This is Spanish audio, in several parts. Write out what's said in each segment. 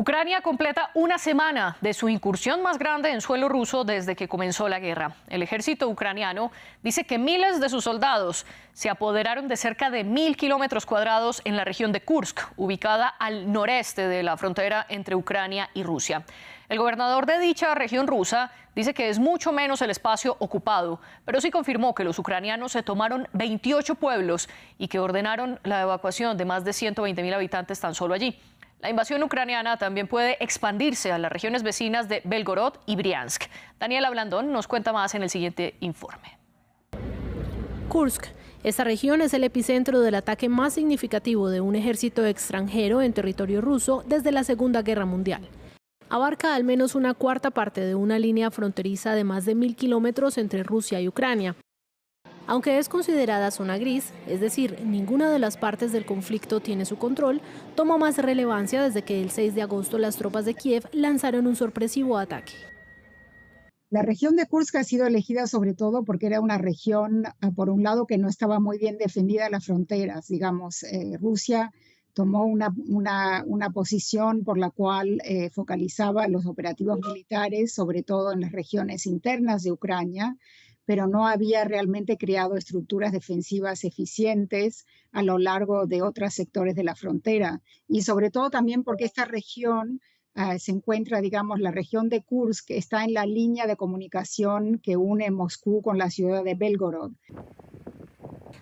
Ucrania completa una semana de su incursión más grande en suelo ruso desde que comenzó la guerra. El ejército ucraniano dice que miles de sus soldados se apoderaron de cerca de 1.000 kilómetros cuadrados en la región de Kursk, ubicada al noreste de la frontera entre Ucrania y Rusia. El gobernador de dicha región rusa dice que es mucho menos el espacio ocupado, pero sí confirmó que los ucranianos se tomaron 28 pueblos y que ordenaron la evacuación de más de 120.000 habitantes tan solo allí. La invasión ucraniana también puede expandirse a las regiones vecinas de Belgorod y Briansk. Daniela Blandón nos cuenta más en el siguiente informe. Kursk. Esta región es el epicentro del ataque más significativo de un ejército extranjero en territorio ruso desde la Segunda Guerra Mundial. Abarca al menos una cuarta parte de una línea fronteriza de más de 1.000 kilómetros entre Rusia y Ucrania. Aunque es considerada zona gris, es decir, ninguna de las partes del conflicto tiene su control, toma más relevancia desde que el 6 de agosto las tropas de Kiev lanzaron un sorpresivo ataque. La región de Kursk ha sido elegida sobre todo porque era una región, por un lado, que no estaba muy bien defendida las fronteras. Digamos, Rusia tomó una posición por la cual focalizaba los operativos militares, sobre todo en las regiones internas de Ucrania, pero no había realmente creado estructuras defensivas eficientes a lo largo de otros sectores de la frontera. Y sobre todo también porque esta región se encuentra, digamos, la región de Kursk, que está en la línea de comunicación que une Moscú con la ciudad de Belgorod.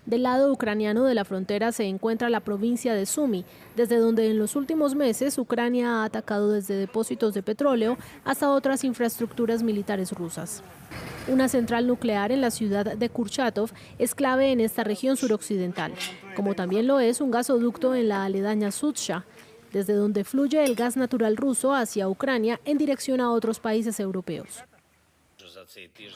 Del lado ucraniano de la frontera se encuentra la provincia de Sumy, desde donde en los últimos meses Ucrania ha atacado desde depósitos de petróleo hasta otras infraestructuras militares rusas. Una central nuclear en la ciudad de Kurchatov es clave en esta región suroccidental, como también lo es un gasoducto en la aledaña Sudzha, desde donde fluye el gas natural ruso hacia Ucrania en dirección a otros países europeos.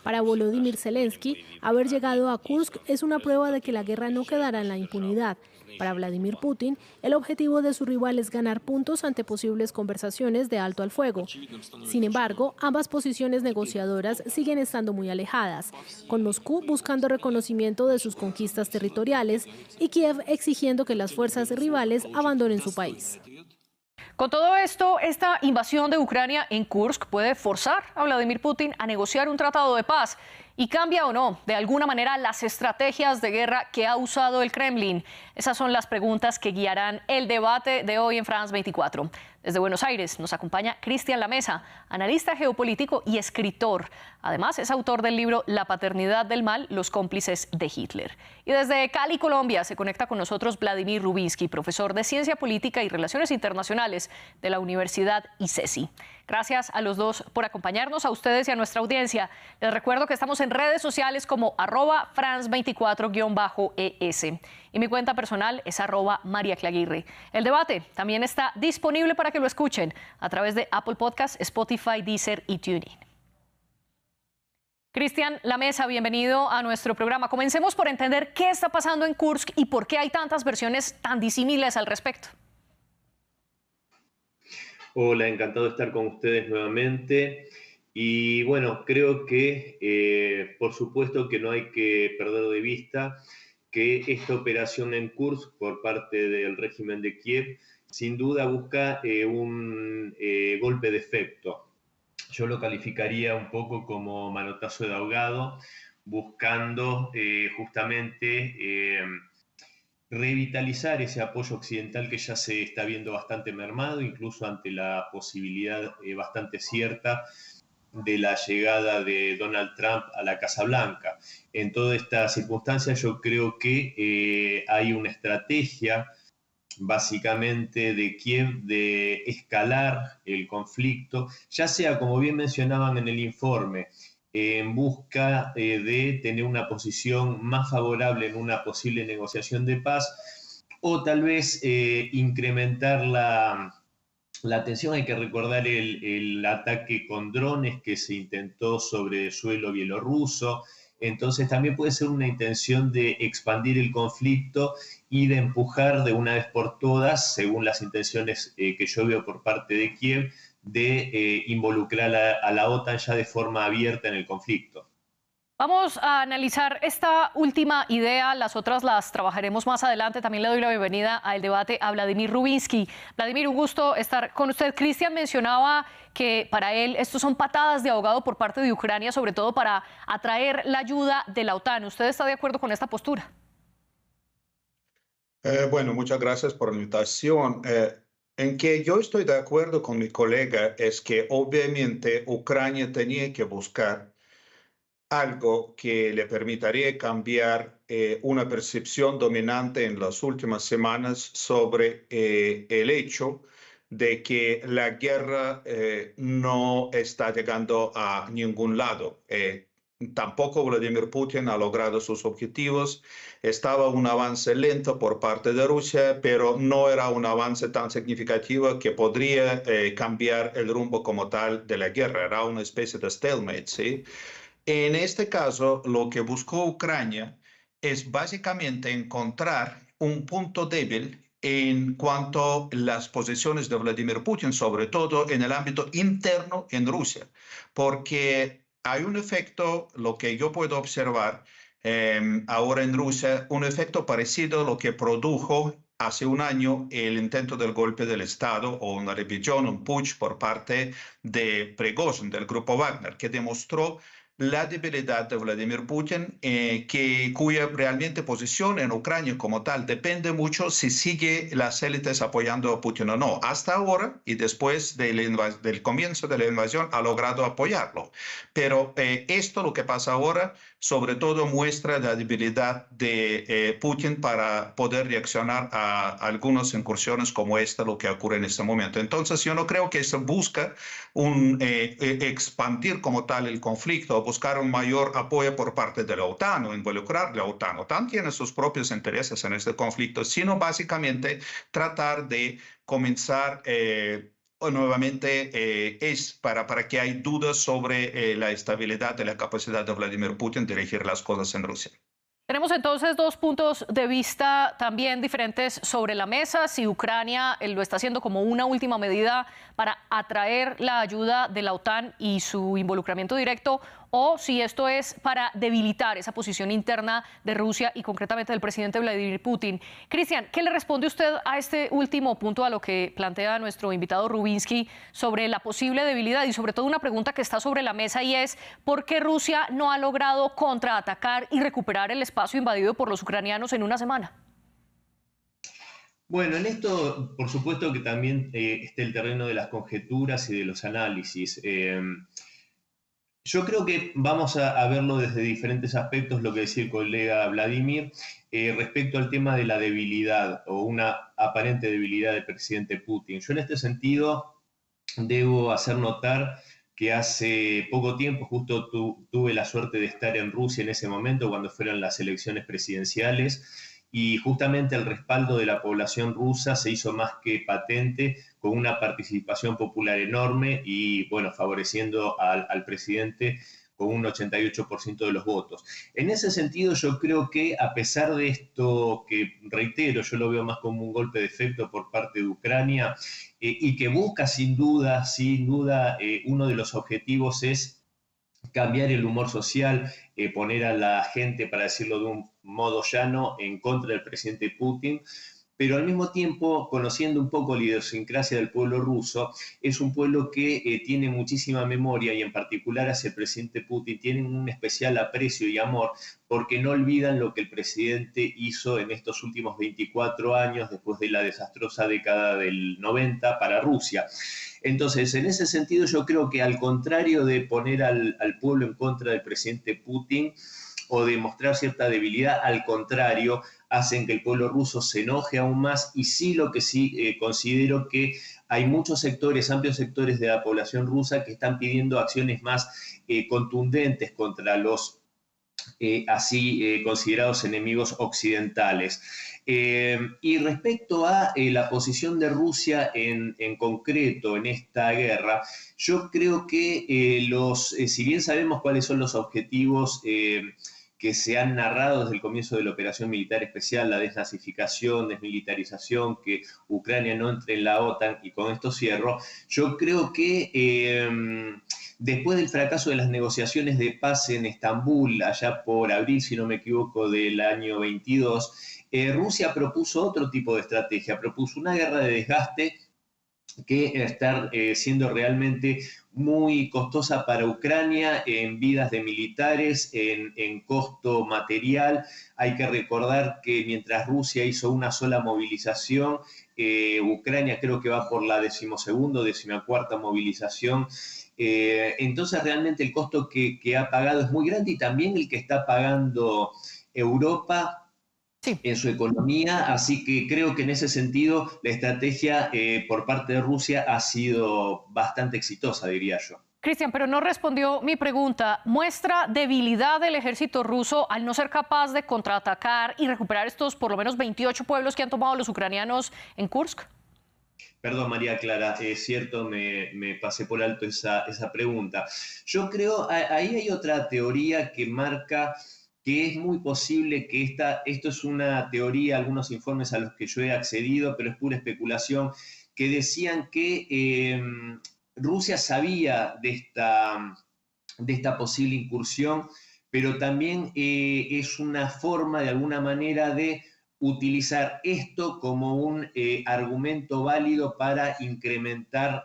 Para Volodymyr Zelensky, haber llegado a Kursk es una prueba de que la guerra no quedará en la impunidad. Para Vladimir Putin, el objetivo de su rival es ganar puntos ante posibles conversaciones de alto al fuego. Sin embargo, ambas posiciones negociadoras siguen estando muy alejadas, con Moscú buscando reconocimiento de sus conquistas territoriales y Kiev exigiendo que las fuerzas rivales abandonen su país. Con todo esto, esta invasión de Ucrania en Kursk puede forzar a Vladimir Putin a negociar un tratado de paz. ¿Y cambia o no, de alguna manera, las estrategias de guerra que ha usado el Kremlin? Esas son las preguntas que guiarán el debate de hoy en France 24. Desde Buenos Aires nos acompaña Cristian Lamesa, analista geopolítico y escritor. Además, es autor del libro La paternidad del mal, los cómplices de Hitler. Y desde Cali, Colombia, se conecta con nosotros Vladimir Rubinsky, profesor de Ciencia Política y Relaciones Internacionales de la Universidad ICESI. Gracias a los dos por acompañarnos, a ustedes y a nuestra audiencia. Les recuerdo que estamos en redes sociales como @France24-ES. Y mi cuenta personal es @MariaClaguirre. El debate también está disponible para que lo escuchen a través de Apple Podcasts, Spotify, Deezer y TuneIn. Cristian Lamesa, bienvenido a nuestro programa. Comencemos por entender qué está pasando en Kursk y por qué hay tantas versiones tan disímiles al respecto. Hola, encantado de estar con ustedes nuevamente. Y bueno, creo que por supuesto que no hay que perder de vista que esta operación en Kursk por parte del régimen de Kiev sin duda busca un golpe de efecto. Yo lo calificaría un poco como manotazo de ahogado, buscando justamente revitalizar ese apoyo occidental que ya se está viendo bastante mermado, incluso ante la posibilidad bastante cierta de la llegada de Donald Trump a la Casa Blanca. En toda esta circunstancia yo creo que hay una estrategia básicamente de Kiev de escalar el conflicto, ya sea, como bien mencionaban en el informe, en busca de tener una posición más favorable en una posible negociación de paz, o tal vez incrementar la tensión. Hay que recordar el ataque con drones que se intentó sobre el suelo bielorruso. Entonces también puede ser una intención de expandir el conflicto y de empujar de una vez por todas, según las intenciones que yo veo por parte de Kiev, de involucrar a la OTAN ya de forma abierta en el conflicto. Vamos a analizar esta última idea, las otras las trabajaremos más adelante. También le doy la bienvenida al debate a Vladimir Rubinsky. Vladimir, un gusto estar con usted. Cristian mencionaba que para él estos son patadas de ahogado por parte de Ucrania, sobre todo para atraer la ayuda de la OTAN. ¿Usted está de acuerdo con esta postura? Bueno, muchas gracias por la invitación. En que yo estoy de acuerdo con mi colega es que obviamente Ucrania tenía que buscar algo que le permitiría cambiar una percepción dominante en las últimas semanas sobre el hecho de que la guerra no está llegando a ningún lado. Tampoco Vladimir Putin ha logrado sus objetivos. Estaba un avance lento por parte de Rusia, pero no era un avance tan significativo que podría cambiar el rumbo como tal de la guerra. Era una especie de stalemate, ¿sí? En este caso, lo que buscó Ucrania es básicamente encontrar un punto débil en cuanto a las posiciones de Vladimir Putin, sobre todo en el ámbito interno en Rusia, porque hay un efecto, lo que yo puedo observar ahora en Rusia, un efecto parecido a lo que produjo hace un año el intento del golpe del Estado o una rebelión, un putsch por parte de Prigozhin, del grupo Wagner, que demostró la debilidad de Vladimir Putin, cuya realmente posición en Ucrania como tal depende mucho si sigue las élites apoyando a Putin o no. Hasta ahora y después del comienzo de la invasión ha logrado apoyarlo. Pero esto, lo que pasa ahora, sobre todo muestra la debilidad de Putin para poder reaccionar a algunas incursiones como esta, lo que ocurre en este momento. Entonces, yo no creo que se busca expandir como tal el conflicto, buscar un mayor apoyo por parte de la OTAN o involucrar la OTAN. La OTAN tiene sus propios intereses en este conflicto, sino básicamente tratar de comenzar nuevamente es para que hay dudas sobre la estabilidad de la capacidad de Vladimir Putin de dirigir las cosas en Rusia. Tenemos entonces dos puntos de vista también diferentes sobre la mesa. Si Ucrania lo está haciendo como una última medida para atraer la ayuda de la OTAN y su involucramiento directo, o si esto es para debilitar esa posición interna de Rusia y concretamente del presidente Vladimir Putin. Cristian, ¿qué le responde usted a este último punto, a lo que plantea nuestro invitado Rubinsky sobre la posible debilidad y sobre todo una pregunta que está sobre la mesa y es ¿por qué Rusia no ha logrado contraatacar y recuperar el espacio invadido por los ucranianos en una semana? Bueno, en esto, por supuesto que también está el terreno de las conjeturas y de los análisis. Yo creo que vamos a verlo desde diferentes aspectos, lo que decía el colega Vladimir, respecto al tema de la debilidad o una aparente debilidad del presidente Putin. Yo en este sentido debo hacer notar que hace poco tiempo justo tuve la suerte de estar en Rusia en ese momento cuando fueron las elecciones presidenciales y justamente el respaldo de la población rusa se hizo más que patente con una participación popular enorme y, bueno, favoreciendo al presidente con un 88% de los votos. En ese sentido, yo creo que a pesar de esto, que reitero, yo lo veo más como un golpe de efecto por parte de Ucrania y que busca sin duda, uno de los objetivos es cambiar el humor social, poner a la gente, para decirlo de un modo llano, en contra del presidente Putin, pero al mismo tiempo, conociendo un poco la idiosincrasia del pueblo ruso, es un pueblo que tiene muchísima memoria y en particular hacia el presidente Putin tienen un especial aprecio y amor porque no olvidan lo que el presidente hizo en estos últimos 24 años después de la desastrosa década del 90 para Rusia. Entonces, en ese sentido, yo creo que al contrario de poner al pueblo en contra del presidente Putin o de mostrar cierta debilidad, al contrario, hacen que el pueblo ruso se enoje aún más y lo que sí considero que hay muchos sectores, amplios sectores de la población rusa que están pidiendo acciones más contundentes contra los considerados enemigos occidentales. Y respecto a la posición de Rusia en concreto en esta guerra, yo creo que si bien sabemos cuáles son los objetivos que se han narrado desde el comienzo de la operación militar especial, la desnazificación, desmilitarización, que Ucrania no entre en la OTAN, y con esto cierro, yo creo que después del fracaso de las negociaciones de paz en Estambul, allá por abril, si no me equivoco, del año 22, Rusia propuso otro tipo de estrategia, propuso una guerra de desgaste que está siendo realmente muy costosa para Ucrania en vidas de militares, en costo material. Hay que recordar que mientras Rusia hizo una sola movilización, Ucrania creo que va por la 12ª, 14ª movilización. Entonces realmente el costo que ha pagado es muy grande y también el que está pagando Europa en su economía, así que creo que en ese sentido la estrategia por parte de Rusia ha sido bastante exitosa, diría yo. Cristian, pero no respondió mi pregunta. ¿Muestra debilidad del ejército ruso al no ser capaz de contraatacar y recuperar estos por lo menos 28 pueblos que han tomado los ucranianos en Kursk? Perdón, María Clara, es cierto, me pasé por alto esa pregunta. Yo creo, ahí hay otra teoría que marca que es muy posible que esto es una teoría, algunos informes a los que yo he accedido, pero es pura especulación, que decían que Rusia sabía de esta posible incursión, pero también es una forma, de alguna manera, de utilizar esto como un argumento válido para incrementar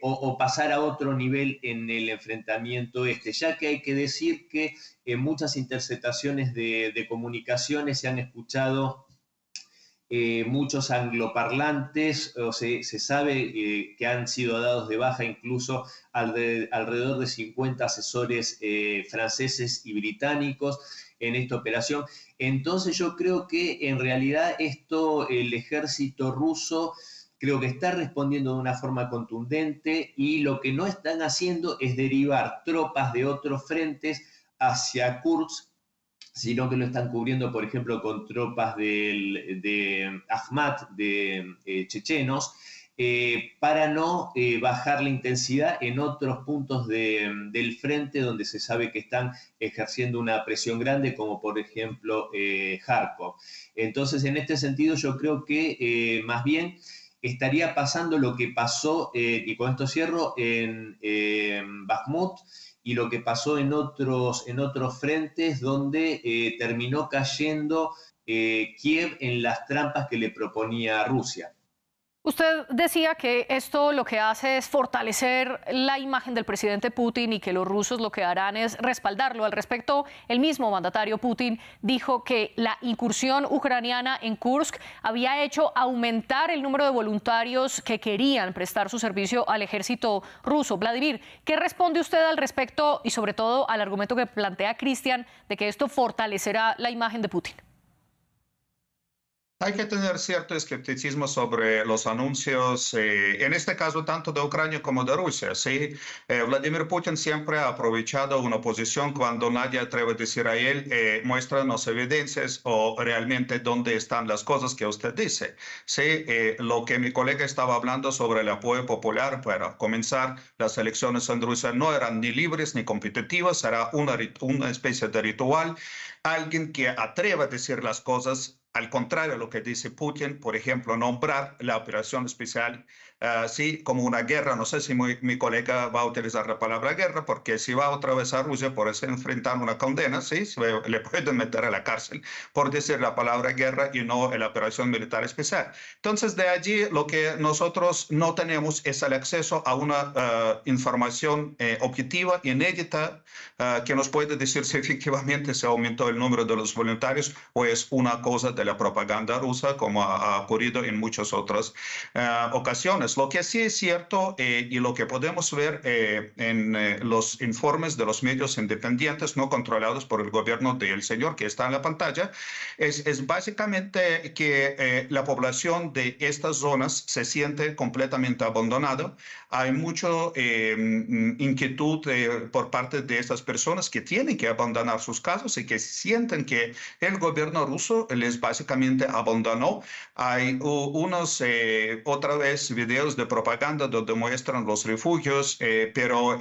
o pasar a otro nivel en el enfrentamiento ya que hay que decir que en muchas interceptaciones de comunicaciones se han escuchado muchos angloparlantes, se sabe que han sido dados de baja incluso alrededor de 50 asesores franceses y británicos en esta operación. Entonces yo creo que en realidad el ejército ruso creo que está respondiendo de una forma contundente y lo que no están haciendo es derivar tropas de otros frentes hacia Kursk, sino que lo están cubriendo, por ejemplo, con tropas de Ahmad, de chechenos, para no bajar la intensidad en otros puntos del frente donde se sabe que están ejerciendo una presión grande, como por ejemplo Kharkov. Entonces, en este sentido, yo creo que más bien estaría pasando lo que pasó, y con esto cierro, en Bakhmut y lo que pasó en otros frentes donde terminó cayendo Kiev en las trampas que le proponía Rusia. Usted decía que esto lo que hace es fortalecer la imagen del presidente Putin y que los rusos lo que harán es respaldarlo. Al respecto, el mismo mandatario Putin dijo que la incursión ucraniana en Kursk había hecho aumentar el número de voluntarios que querían prestar su servicio al ejército ruso. Vladimir, ¿qué responde usted al respecto y sobre todo al argumento que plantea Cristian de que esto fortalecerá la imagen de Putin? Hay que tener cierto escepticismo sobre los anuncios, en este caso tanto de Ucrania como de Rusia. ¿Sí? Vladimir Putin siempre ha aprovechado una posición cuando nadie atreve a decir a él, muéstranos evidencias o realmente dónde están las cosas que usted dice. ¿Sí? Lo que mi colega estaba hablando sobre el apoyo popular para comenzar las elecciones en Rusia no eran ni libres ni competitivas, era una especie de ritual. Alguien que atreva a decir las cosas al contrario de lo que dice Putin, por ejemplo, nombrar la operación especial sí, como una guerra. No sé si mi colega va a utilizar la palabra guerra, porque si va otra vez a Rusia por enfrentar una condena, sí, le pueden meter a la cárcel por decir la palabra guerra y no la operación militar especial. Entonces, de allí lo que nosotros no tenemos es el acceso a una información objetiva, inédita, que nos puede decir si efectivamente se aumentó el número de los voluntarios o es una cosa de la propaganda rusa, como ha ocurrido en muchas otras ocasiones. Lo que sí es cierto y lo que podemos ver en los informes de los medios independientes no controlados por el gobierno del señor que está en la pantalla, es básicamente que la población de estas zonas se siente completamente abandonada. Hay mucha inquietud por parte de estas personas que tienen que abandonar sus casas y que sienten que el gobierno ruso les básicamente abandonó. Hay unos, otra vez, videos de propaganda donde muestran los refugios, pero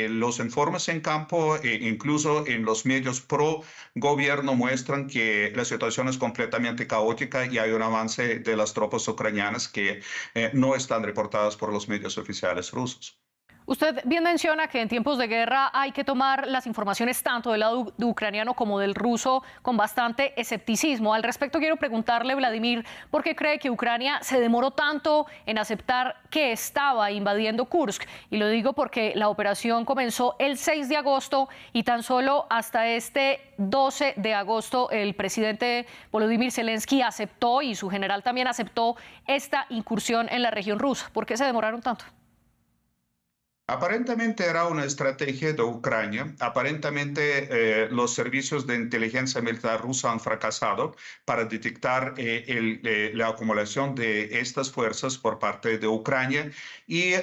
los informes en campo, incluso en los medios pro gobierno, muestran que la situación es completamente caótica y hay un avance de las tropas ucranianas que no están reportadas por los medios oficiales rusos. Usted bien menciona que en tiempos de guerra hay que tomar las informaciones tanto del lado ucraniano como del ruso con bastante escepticismo. Al respecto quiero preguntarle, Vladimir, ¿por qué cree que Ucrania se demoró tanto en aceptar que estaba invadiendo Kursk? Y lo digo porque la operación comenzó el 6 de agosto y tan solo hasta este 12 de agosto el presidente Volodymyr Zelensky aceptó y su general también aceptó esta incursión en la región rusa. ¿Por qué se demoraron tanto? Aparentemente era una estrategia de Ucrania. Aparentemente los servicios de inteligencia militar rusa han fracasado para detectar la acumulación de estas fuerzas por parte de Ucrania. Y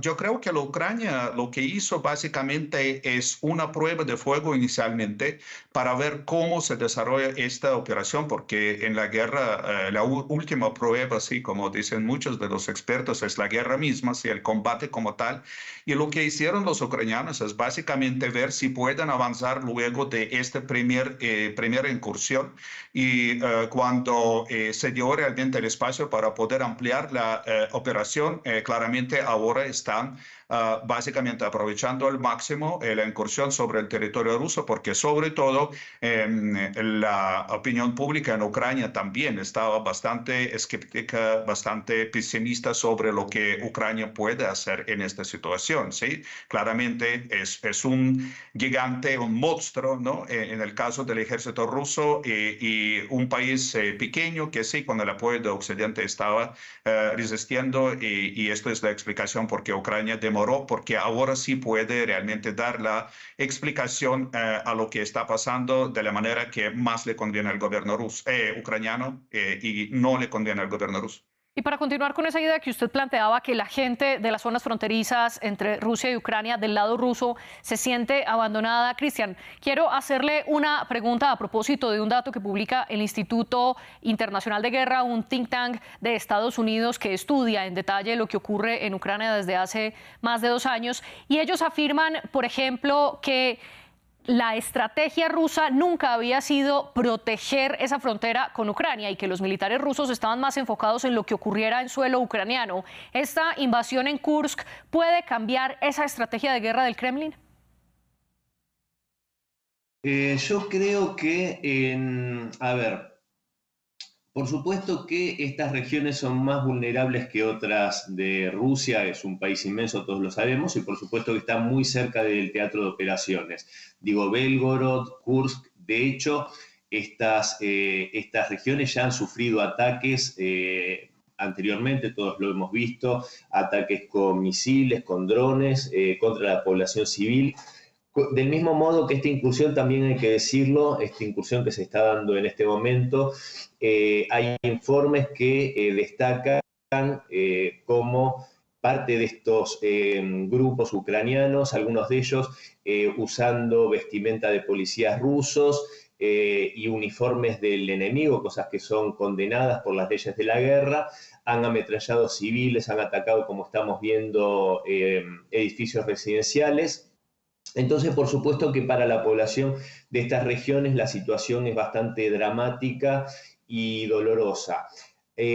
yo creo que Ucrania lo que hizo básicamente es una prueba de fuego inicialmente para ver cómo se desarrolla esta operación, porque en la guerra, la última prueba, sí, como dicen muchos de los expertos, es la guerra misma, sí, el combate como tal. Y lo que hicieron los ucranianos es básicamente ver si pueden avanzar luego de esta primera incursión. Y cuando se dio realmente el espacio para poder ampliar la operación, claramente ahora están básicamente aprovechando al máximo la incursión sobre el territorio ruso, porque sobre todo la opinión pública en Ucrania también estaba bastante escéptica, bastante pesimista sobre lo que Ucrania puede hacer en esta situación. ¿Sí? Claramente es un gigante, un monstruo, ¿no? En el caso del ejército ruso y un país pequeño que sí, con el apoyo de Occidente estaba resistiendo y esto es la explicación por qué Ucrania demoró, porque ahora sí puede realmente dar la explicación a lo que está pasando de la manera que más le conviene al gobierno ucraniano y no le conviene al gobierno ruso. Y para continuar con esa idea que usted planteaba, que la gente de las zonas fronterizas entre Rusia y Ucrania del lado ruso se siente abandonada, Cristian, quiero hacerle una pregunta a propósito de un dato que publica el Instituto Internacional de Guerra, un think tank de Estados Unidos que estudia en detalle lo que ocurre en Ucrania desde hace más de 2 años. Y ellos afirman, por ejemplo, que la estrategia rusa nunca había sido proteger esa frontera con Ucrania y que los militares rusos estaban más enfocados en lo que ocurriera en suelo ucraniano. ¿Esta invasión en Kursk puede cambiar esa estrategia de guerra del Kremlin? Yo creo que, a ver, por supuesto que estas regiones son más vulnerables que otras de Rusia, es un país inmenso, todos lo sabemos, y por supuesto que está muy cerca del teatro de operaciones. Digo, Belgorod, Kursk, de hecho, estas regiones ya han sufrido ataques anteriormente, todos lo hemos visto, ataques con misiles, con drones, contra la población civil. Del mismo modo que esta incursión, también hay que decirlo, esta incursión que se está dando en este momento, hay informes que destacan como parte de estos grupos ucranianos, algunos de ellos usando vestimenta de policías rusos y uniformes del enemigo, cosas que son condenadas por las leyes de la guerra, han ametrallado civiles, han atacado, como estamos viendo, edificios residenciales. Entonces, por supuesto que para la población de estas regiones la situación es bastante dramática y dolorosa.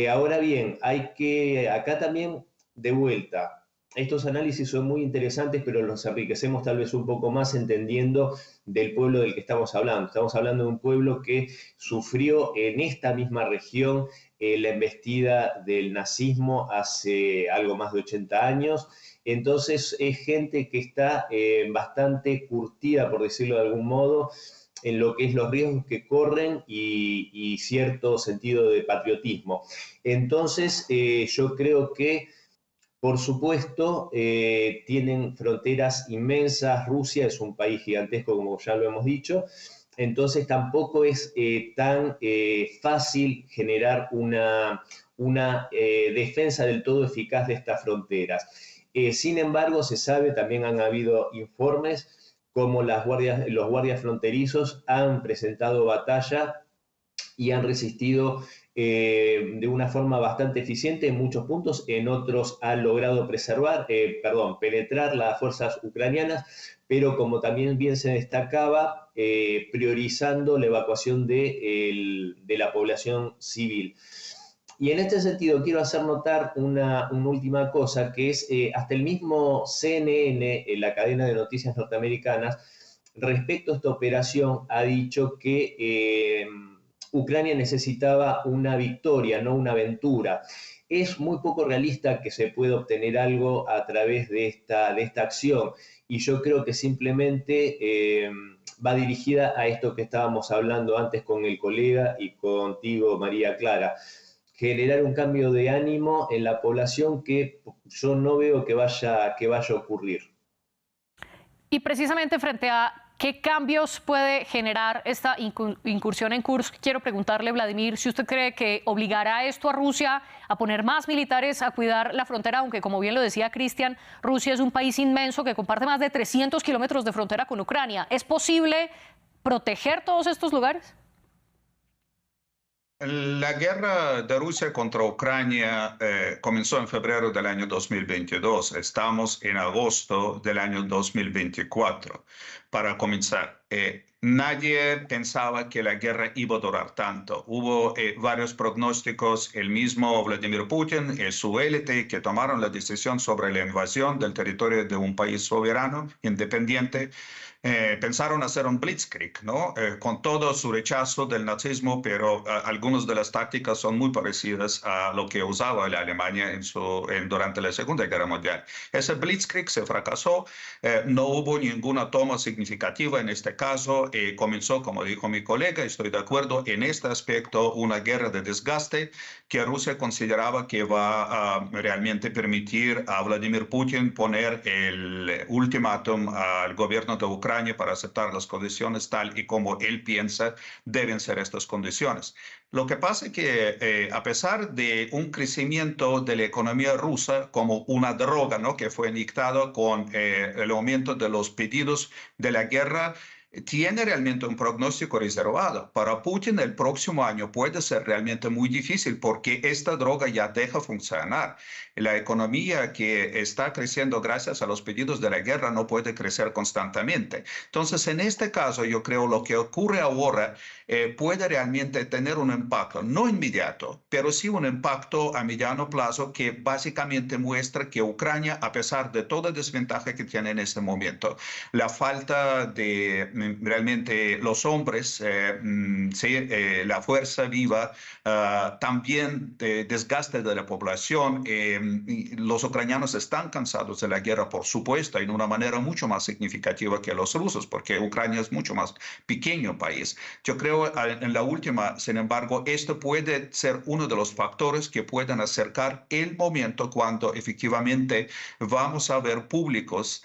Ahora bien, acá también, de vuelta, estos análisis son muy interesantes, pero los enriquecemos tal vez un poco más entendiendo del pueblo del que estamos hablando. Estamos hablando de un pueblo que sufrió en esta misma región la embestida del nazismo hace algo más de 80 años. Entonces es gente que está bastante curtida, por decirlo de algún modo, en lo que es los riesgos que corren y cierto sentido de patriotismo. Entonces yo creo que, por supuesto, tienen fronteras inmensas. Rusia es un país gigantesco, como ya lo hemos dicho. Entonces tampoco es tan fácil generar una defensa del todo eficaz de estas fronteras. Sin embargo, se sabe, también han habido informes como los guardias fronterizos han presentado batalla y han resistido de una forma bastante eficiente en muchos puntos, en otros han logrado penetrar las fuerzas ucranianas, pero como también bien se destacaba, priorizando la evacuación de la población civil. Y en este sentido quiero hacer notar una última cosa, que es hasta el mismo CNN, la cadena de noticias norteamericanas, respecto a esta operación, ha dicho que Ucrania necesitaba una victoria, no una aventura. Es muy poco realista que se pueda obtener algo a través de esta acción, y yo creo que simplemente va dirigida a esto que estábamos hablando antes con el colega y contigo, María Clara, generar un cambio de ánimo en la población que yo no veo que vaya a ocurrir. Y precisamente frente a qué cambios puede generar esta incursión en Kursk, quiero preguntarle, Vladimir, si usted cree que obligará esto a Rusia a poner más militares a cuidar la frontera, aunque como bien lo decía Cristian, Rusia es un país inmenso que comparte más de 300 kilómetros de frontera con Ucrania. ¿Es posible proteger todos estos lugares? La guerra de Rusia contra Ucrania comenzó en febrero del año 2022. Estamos en agosto del año 2024. Para comenzar, nadie pensaba que la guerra iba a durar tanto. Hubo varios pronósticos. El mismo Vladimir Putin y su élite que tomaron la decisión sobre la invasión del territorio de un país soberano, independiente, pensaron hacer un blitzkrieg, ¿no? Con todo su rechazo del nazismo, pero algunas de las tácticas son muy parecidas a lo que usaba la Alemania durante la Segunda Guerra Mundial. Ese blitzkrieg se fracasó, no hubo ninguna toma significativa en este caso, comenzó, como dijo mi colega, estoy de acuerdo en este aspecto, una guerra de desgaste que Rusia consideraba que va a realmente permitir a Vladimir Putin poner el ultimátum al gobierno de Ucrania para aceptar las condiciones tal y como él piensa deben ser estas condiciones. Lo que pasa es que a pesar de un crecimiento de la economía rusa como una droga, ¿no?, que fue inyectado con el aumento de los pedidos de la guerra, tiene realmente un pronóstico reservado. Para Putin el próximo año puede ser realmente muy difícil porque esta droga ya deja funcionar. La economía que está creciendo gracias a los pedidos de la guerra no puede crecer constantemente. Entonces, en este caso, yo creo lo que ocurre ahora puede realmente tener un impacto, no inmediato, pero sí un impacto a mediano plazo que básicamente muestra que Ucrania, a pesar de toda desventaja que tiene en este momento, la falta de realmente los hombres, la fuerza viva, también desgaste de la población. Los ucranianos están cansados de la guerra, por supuesto, en una manera mucho más significativa que los rusos, porque Ucrania es mucho más pequeño país. Yo creo en la última, sin embargo, esto puede ser uno de los factores que puedan acercar el momento cuando efectivamente vamos a ver públicas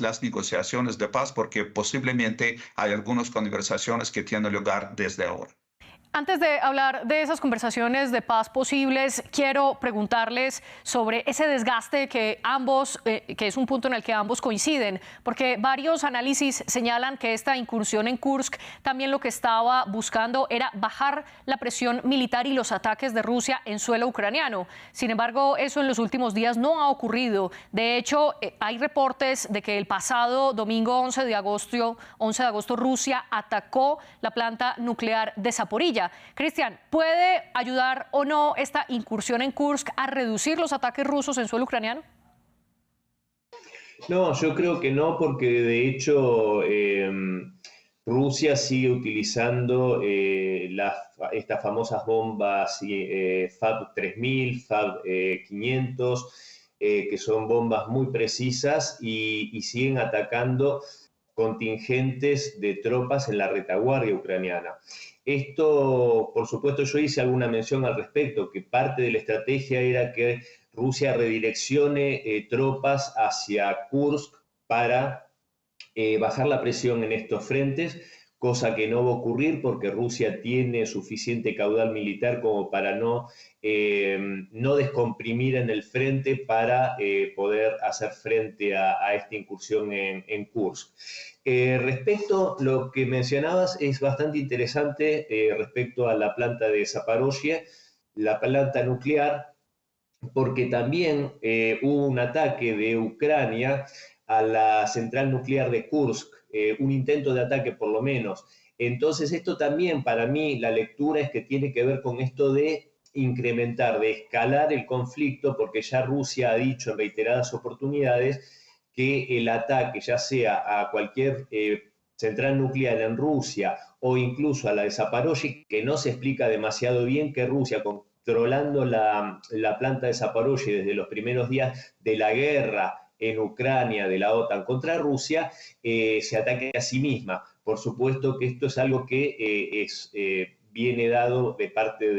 las negociaciones de paz, porque posiblemente hay algunas conversaciones que tienen lugar desde ahora. Antes de hablar de esas conversaciones de paz posibles, quiero preguntarles sobre ese desgaste que que es un punto en el que ambos coinciden, porque varios análisis señalan que esta incursión en Kursk también lo que estaba buscando era bajar la presión militar y los ataques de Rusia en suelo ucraniano. Sin embargo, eso en los últimos días no ha ocurrido. De hecho, hay reportes de que el pasado domingo 11 de agosto, Rusia atacó la planta nuclear de Zaporilla. Cristian, ¿puede ayudar o no esta incursión en Kursk a reducir los ataques rusos en suelo ucraniano? No, yo creo que no, porque de hecho Rusia sigue utilizando estas famosas bombas FAB 3000, FAB 500, que son bombas muy precisas y siguen atacando contingentes de tropas en la retaguardia ucraniana. Esto, por supuesto, yo hice alguna mención al respecto, que parte de la estrategia era que Rusia redireccione tropas hacia Kursk para bajar la presión en estos frentes, cosa que no va a ocurrir porque Rusia tiene suficiente caudal militar como para no descomprimir en el frente para poder hacer frente a esta incursión en Kursk. Respecto a lo que mencionabas, es bastante interesante respecto a la planta de Zaporozhye, la planta nuclear, porque también hubo un ataque de Ucrania a la central nuclear de Kursk, un intento de ataque por lo menos. Entonces esto también para mí la lectura es que tiene que ver con esto de incrementar, de escalar el conflicto, porque ya Rusia ha dicho en reiteradas oportunidades que el ataque, ya sea a cualquier central nuclear en Rusia o incluso a la de Zaporozhye, que no se explica demasiado bien que Rusia, controlando la planta de Zaporozhye desde los primeros días de la guerra en Ucrania de la OTAN contra Rusia, se ataque a sí misma. Por supuesto que esto es algo que viene dado de parte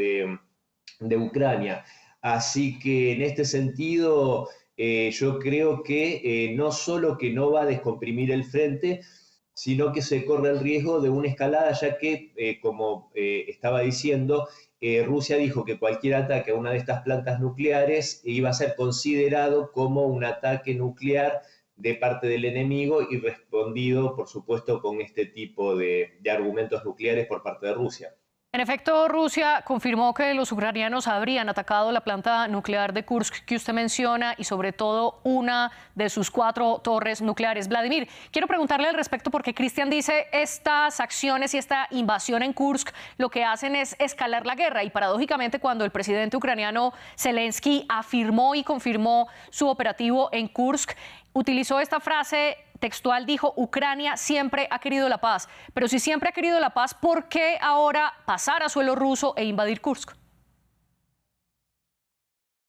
de Ucrania. Así que en este sentido, yo creo que no solo que no va a descomprimir el frente, sino que se corre el riesgo de una escalada, ya que, como estaba diciendo, Rusia dijo que cualquier ataque a una de estas plantas nucleares iba a ser considerado como un ataque nuclear de parte del enemigo y respondido, por supuesto, con este tipo de argumentos nucleares por parte de Rusia. En efecto, Rusia confirmó que los ucranianos habrían atacado la planta nuclear de Kursk que usted menciona y sobre todo una de sus 4 torres nucleares. Vladimir, quiero preguntarle al respecto porque Cristian dice estas acciones y esta invasión en Kursk lo que hacen es escalar la guerra y paradójicamente cuando el presidente ucraniano Zelensky afirmó y confirmó su operativo en Kursk, utilizó esta frase textual, dijo: Ucrania siempre ha querido la paz, pero si siempre ha querido la paz, ¿por qué ahora pasar a suelo ruso e invadir Kursk?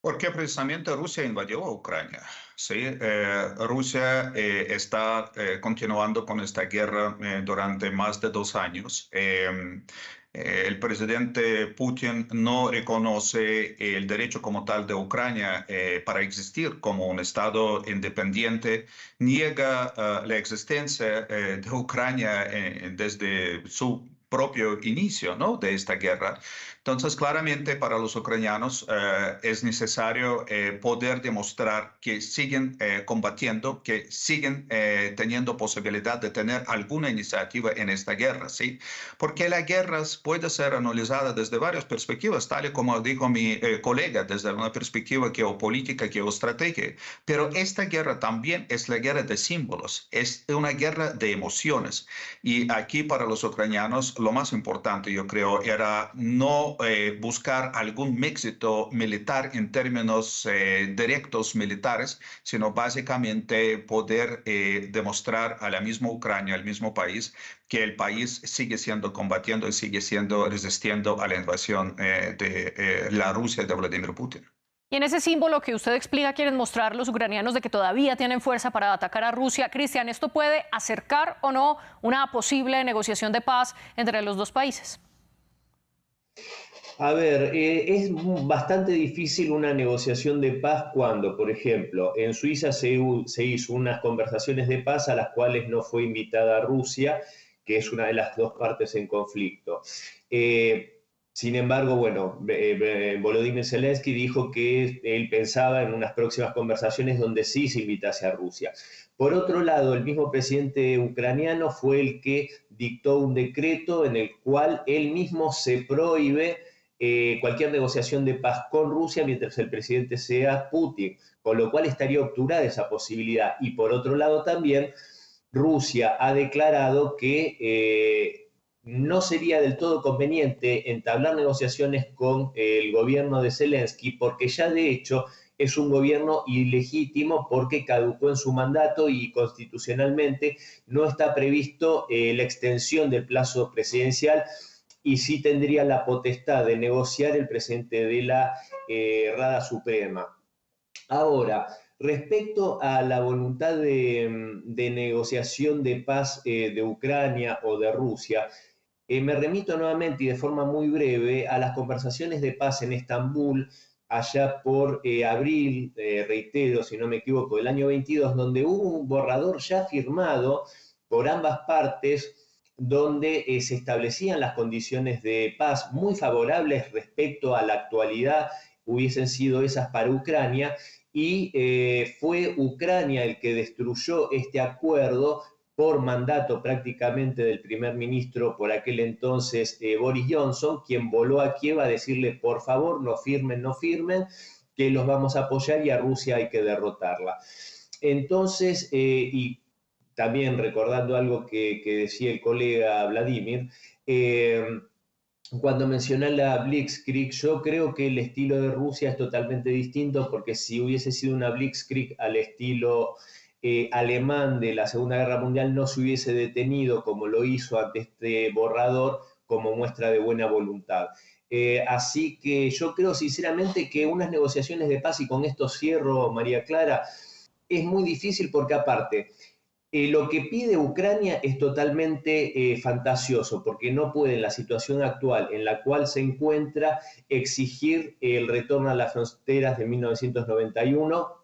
Porque precisamente Rusia invadió a Ucrania. Sí, Rusia está continuando con esta guerra durante más de 2 años. El presidente Putin no reconoce el derecho como tal de Ucrania para existir como un Estado independiente, niega la existencia de Ucrania desde su propio inicio, ¿no?, de esta guerra. Entonces, claramente para los ucranianos es necesario poder demostrar que siguen combatiendo, que siguen teniendo posibilidad de tener alguna iniciativa en esta guerra, ¿sí? Porque la guerra puede ser analizada desde varias perspectivas, tal y como dijo mi colega, desde una perspectiva geopolítica, geoestratégica. Pero esta guerra también es la guerra de símbolos, es una guerra de emociones. Y aquí para los ucranianos lo más importante, yo creo, era no buscar algún éxito militar en términos directos militares, sino básicamente poder demostrar a la misma Ucrania, al mismo país, que el país sigue siendo combatiendo y sigue siendo resistiendo a la invasión de la Rusia de Vladimir Putin. Y en ese símbolo que usted explica quieren mostrar los ucranianos de que todavía tienen fuerza para atacar a Rusia, Cristian, ¿esto puede acercar o no una posible negociación de paz entre los dos países? A ver, es bastante difícil una negociación de paz cuando, por ejemplo, en Suiza se hizo unas conversaciones de paz a las cuales no fue invitada Rusia, que es una de las dos partes en conflicto. Sin embargo, bueno, Volodymyr Zelensky dijo que él pensaba en unas próximas conversaciones donde sí se invitase a Rusia. Por otro lado, el mismo presidente ucraniano fue el que dictó un decreto en el cual él mismo se prohíbe cualquier negociación de paz con Rusia mientras el presidente sea Putin, con lo cual estaría obturada esa posibilidad. Y por otro lado también, Rusia ha declarado que no sería del todo conveniente entablar negociaciones con el gobierno de Zelensky, porque ya de hecho es un gobierno ilegítimo porque caducó en su mandato y constitucionalmente no está previsto la extensión del plazo presidencial y sí tendría la potestad de negociar el presidente de la Rada Suprema. Ahora, respecto a la voluntad de negociación de paz de Ucrania o de Rusia, me remito nuevamente y de forma muy breve a las conversaciones de paz en Estambul allá por abril, reitero, si no me equivoco, del año 22, donde hubo un borrador ya firmado por ambas partes, donde se establecían las condiciones de paz muy favorables respecto a la actualidad, hubiesen sido esas para Ucrania, y fue Ucrania el que destruyó este acuerdo por mandato prácticamente del primer ministro por aquel entonces, Boris Johnson, quien voló a Kiev a decirle, por favor, no firmen, que los vamos a apoyar y a Rusia hay que derrotarla. Entonces, y también recordando algo que decía el colega Vladimir, cuando mencioné la Blitzkrieg, yo creo que el estilo de Rusia es totalmente distinto, porque si hubiese sido una Blitzkrieg al estilo alemán de la Segunda Guerra Mundial, no se hubiese detenido como lo hizo ante este borrador como muestra de buena voluntad. Así que yo creo sinceramente que unas negociaciones de paz, y con esto cierro, María Clara, es muy difícil porque aparte, lo que pide Ucrania es totalmente fantasioso, porque no puede en la situación actual en la cual se encuentra exigir el retorno a las fronteras de 1991.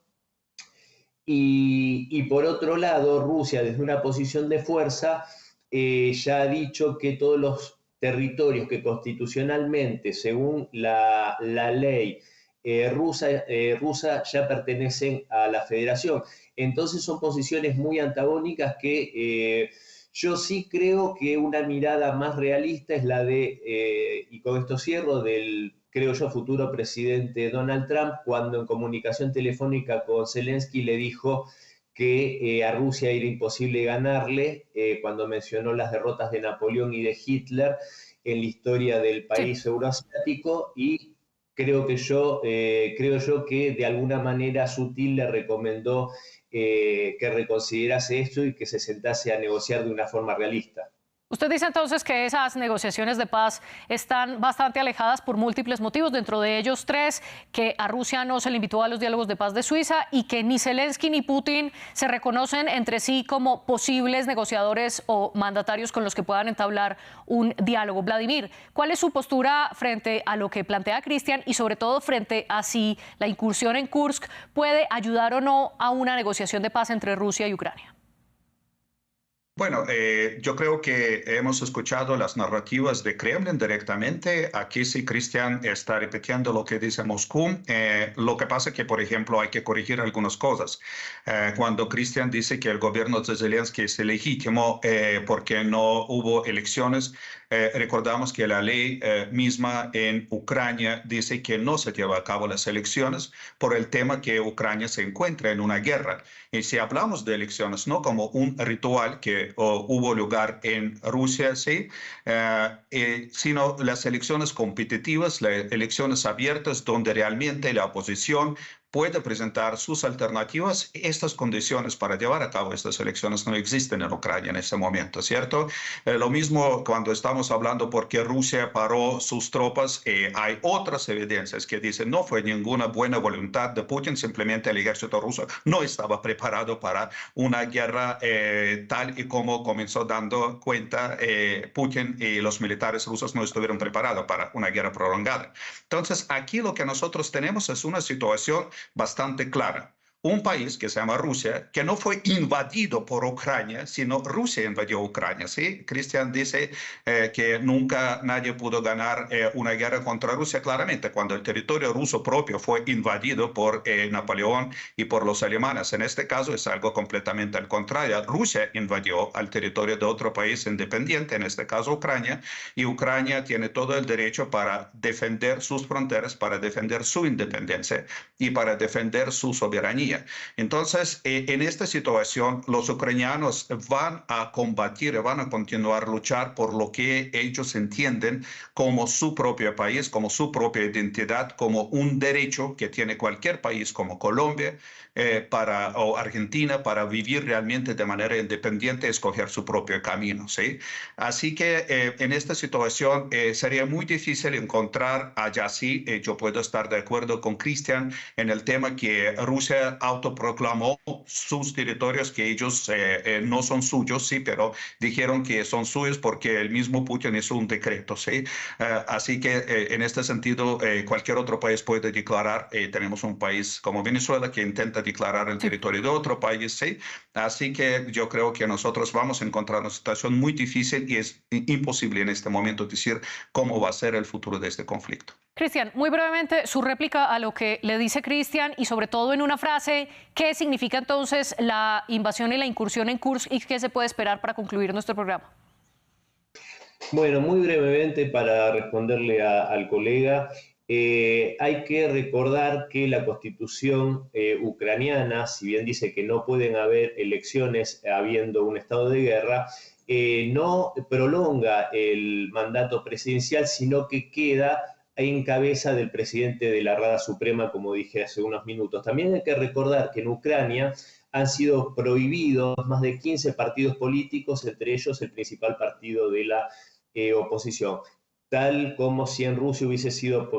Y por otro lado, Rusia, desde una posición de fuerza, ya ha dicho que todos los territorios que constitucionalmente, según la ley rusa, ya pertenecen a la federación. Entonces son posiciones muy antagónicas que yo sí creo que una mirada más realista es la de, y con esto cierro, del, creo yo, futuro presidente Donald Trump, cuando en comunicación telefónica con Zelensky le dijo que a Rusia era imposible ganarle, cuando mencionó las derrotas de Napoleón y de Hitler en la historia del país Sí. euroasiático, y creo yo que de alguna manera sutil le recomendó que reconsiderase esto y que se sentase a negociar de una forma realista. Usted dice entonces que esas negociaciones de paz están bastante alejadas por múltiples motivos, dentro de ellos 3, que a Rusia no se le invitó a los diálogos de paz de Suiza y que ni Zelensky ni Putin se reconocen entre sí como posibles negociadores o mandatarios con los que puedan entablar un diálogo. Vladimir, ¿cuál es su postura frente a lo que plantea Cristian y sobre todo frente a si la incursión en Kursk puede ayudar o no a una negociación de paz entre Rusia y Ucrania? Bueno, yo creo que hemos escuchado las narrativas de Kremlin directamente. Aquí sí, Cristian está repitiendo lo que dice Moscú. Lo que pasa es que, por ejemplo, hay que corregir algunas cosas. Cuando Cristian dice que el gobierno de Zelensky es ilegítimo porque no hubo elecciones, recordamos que la ley misma en Ucrania dice que no se lleva a cabo las elecciones por el tema que Ucrania se encuentra en una guerra. Y si hablamos de elecciones, no como un ritual que hubo lugar en Rusia, sí, sino las elecciones competitivas, las elecciones abiertas, donde realmente la oposición puede presentar sus alternativas. Estas condiciones para llevar a cabo estas elecciones no existen en Ucrania en este momento, ¿cierto? Lo mismo cuando estamos hablando por qué Rusia paró sus tropas, hay otras evidencias que dicen no fue ninguna buena voluntad de Putin, simplemente el ejército ruso no estaba preparado para una guerra tal y como comenzó dando cuenta Putin, y los militares rusos no estuvieron preparados para una guerra prolongada. Entonces, aquí lo que nosotros tenemos es una situación bastante clara. Un país que se llama Rusia, que no fue invadido por Ucrania, sino Rusia invadió Ucrania. ¿Sí? Cristian dice que nunca nadie pudo ganar una guerra contra Rusia. Claramente, cuando el territorio ruso propio fue invadido por Napoleón y por los alemanes. En este caso es algo completamente al contrario. Rusia invadió al territorio de otro país independiente, en este caso Ucrania, y Ucrania tiene todo el derecho para defender sus fronteras, para defender su independencia y para defender su soberanía. Entonces, en esta situación, los ucranianos van a combatir, van a continuar a luchar por lo que ellos entienden como su propio país, como su propia identidad, como un derecho que tiene cualquier país como Colombia o Argentina para vivir realmente de manera independiente, escoger su propio camino. ¿Sí? Así que en esta situación sería muy difícil encontrar allá sí, yo puedo estar de acuerdo con Cristian en el tema que Rusia autoproclamó sus territorios, que ellos no son suyos, sí, pero dijeron que son suyos porque el mismo Putin hizo un decreto, sí. Así que en este sentido, cualquier otro país puede declarar, tenemos un país como Venezuela que intenta declarar el territorio de otro país, sí. Así que yo creo que nosotros vamos a encontrar una situación muy difícil y es imposible en este momento decir cómo va a ser el futuro de este conflicto. Cristian, muy brevemente, su réplica a lo que le dice Cristian y sobre todo en una frase, ¿qué significa entonces la invasión y la incursión en Kursk y qué se puede esperar para concluir nuestro programa? Bueno, muy brevemente para responderle al colega, hay que recordar que la constitución ucraniana, si bien dice que no pueden haber elecciones habiendo un estado de guerra, no prolonga el mandato presidencial, sino que queda en cabeza del presidente de la Rada Suprema, como dije hace unos minutos. También hay que recordar que en Ucrania han sido prohibidos más de 15 partidos políticos, entre ellos el principal partido de la oposición, tal como si en Rusia hubiese sido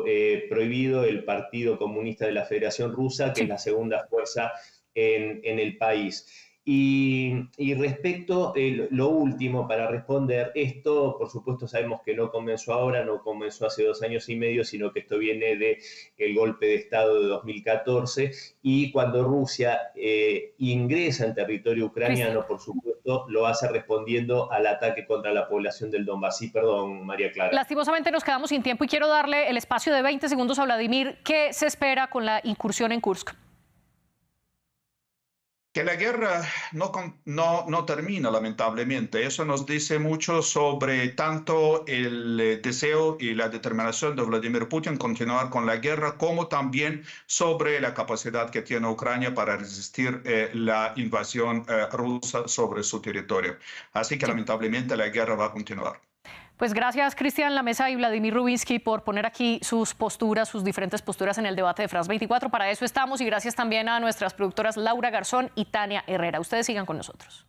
prohibido el Partido Comunista de la Federación Rusa, que es la segunda fuerza en el país. Y respecto, lo último para responder, esto por supuesto sabemos que no comenzó ahora, no comenzó hace 2 años y medio, sino que esto viene del golpe de Estado de 2014, y cuando Rusia ingresa en territorio ucraniano, por supuesto, lo hace respondiendo al ataque contra la población del Donbass. Sí, perdón, María Clara. Lastimosamente nos quedamos sin tiempo y quiero darle el espacio de 20 segundos a Vladimir. ¿Qué se espera con la incursión en Kursk? Que la guerra no termina, lamentablemente. Eso nos dice mucho sobre tanto el deseo y la determinación de Vladimir Putin continuar con la guerra, como también sobre la capacidad que tiene Ucrania para resistir la invasión rusa sobre su territorio. Así que lamentablemente la guerra va a continuar. Pues gracias, Cristian Lamesa y Vladimir Rubinsky, por poner aquí sus posturas, sus diferentes posturas en el debate de France 24. Para eso estamos, y gracias también a nuestras productoras Laura Garzón y Tania Herrera. Ustedes sigan con nosotros.